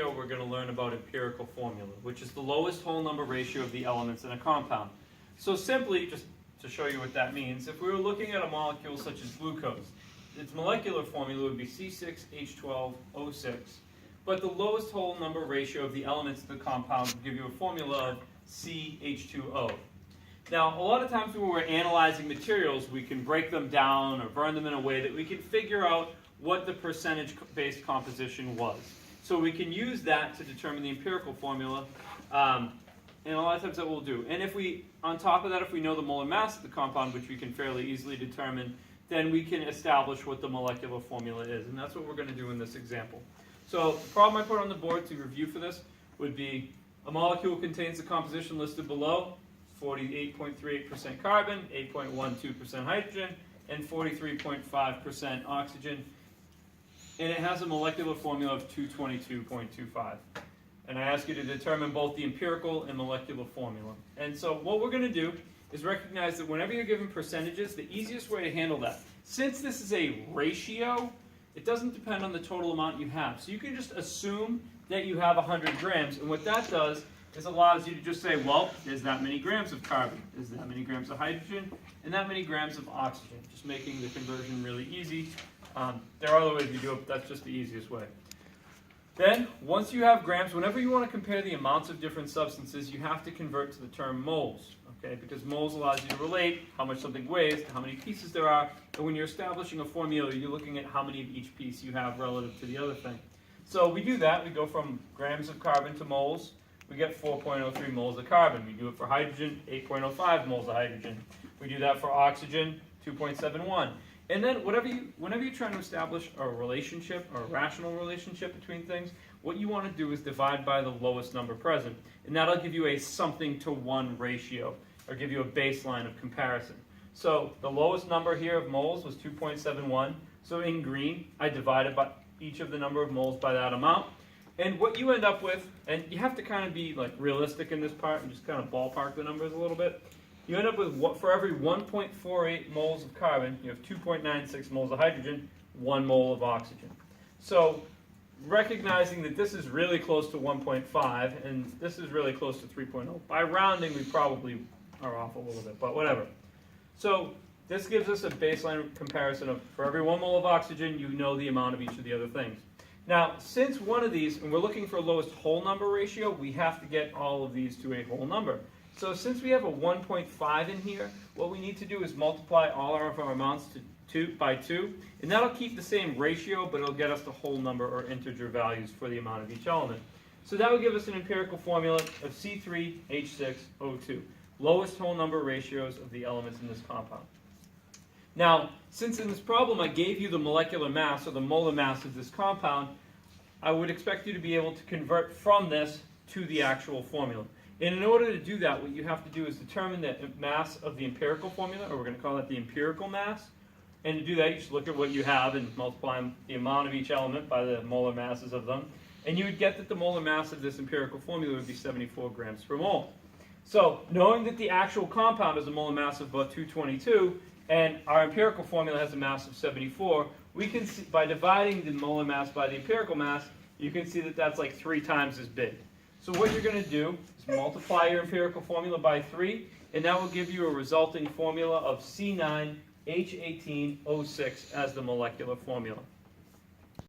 We're going to learn about empirical formula, which is the lowest whole number ratio of the elements in a compound. So simply, just to show you what that means, if we were looking at a molecule such as glucose, its molecular formula would be C6H12O6, but the lowest whole number ratio of the elements in the compound would give you a formula of CH2O. Now, a lot of times when we're analyzing materials, we can break them down or burn them in a way that we can figure out what the percentage-based composition was. So we can use that to determine the empirical formula, and a lot of times that we'll do. And if we, on top of that, if we know the molar mass of the compound, which we can fairly easily determine, then we can establish what the molecular formula is. And that's what we're going to do in this example. So the problem I put on the board to review for this would be a molecule contains the composition listed below: 48.38% carbon, 8.12% hydrogen, and 43.5% oxygen. And it has a molecular formula of 222.25. And I ask you to determine both the empirical and molecular formula. And so what we're going to do is recognize that whenever you're given percentages, the easiest way to handle that, since this is a ratio, it doesn't depend on the total amount you have. So you can just assume that you have 100 grams. And what that does is allows you to just say, well, there's that many grams of carbon, there's that many grams of hydrogen, and that many grams of oxygen, just making the conversion really easy. There are other ways you do it, but that's just the easiest way. Then, once you have grams, whenever you want to compare the amounts of different substances, you have to convert to the term moles, okay? Because moles allows you to relate how much something weighs to how many pieces there are, and when you're establishing a formula, you're looking at how many of each piece you have relative to the other thing. So we do that. We go from grams of carbon to moles. We get 4.03 moles of carbon. We do it for hydrogen, 8.05 moles of hydrogen. We do that for oxygen, 2.71. And then whenever you're trying to establish a relationship or a rational relationship between things, what you want to do is divide by the lowest number present. And that'll give you a something to one ratio, or give you a baseline of comparison. So the lowest number here of moles was 2.71. So in green, I divided by each of the number of moles by that amount. And what you end up with, and you have to kind of be like realistic in this part and just kind of ballpark the numbers a little bit. You end up with, for every 1.48 moles of carbon, you have 2.96 moles of hydrogen, 1 mole of oxygen. So recognizing that this is really close to 1.5 and this is really close to 3.0. By rounding, we probably are off a little bit, but whatever. So this gives us a baseline comparison of, for every 1 mole of oxygen, you know the amount of each of the other things. Now, since one of these, and we're looking for lowest whole number ratio, we have to get all of these to a whole number. So since we have a 1.5 in here, what we need to do is multiply all of our amounts by 2, and that'll keep the same ratio, but it'll get us the whole number or integer values for the amount of each element. So that will give us an empirical formula of C3H6O2, lowest whole number ratios of the elements in this compound. Now, since in this problem I gave you the molecular mass or the molar mass of this compound, I would expect you to be able to convert from this to the actual formula. And in order to do that, what you have to do is determine the mass of the empirical formula, or we're going to call that the empirical mass. And to do that, you just look at what you have and multiply the amount of each element by the molar masses of them. And you would get that the molar mass of this empirical formula would be 74 grams per mole. So knowing that the actual compound has a molar mass of about 222, and our empirical formula has a mass of 74, we can see, by dividing the molar mass by the empirical mass, you can see that that's like 3 times as big. So what you're going to do is multiply your empirical formula by 3, and that will give you a resulting formula of C9H18O6 as the molecular formula.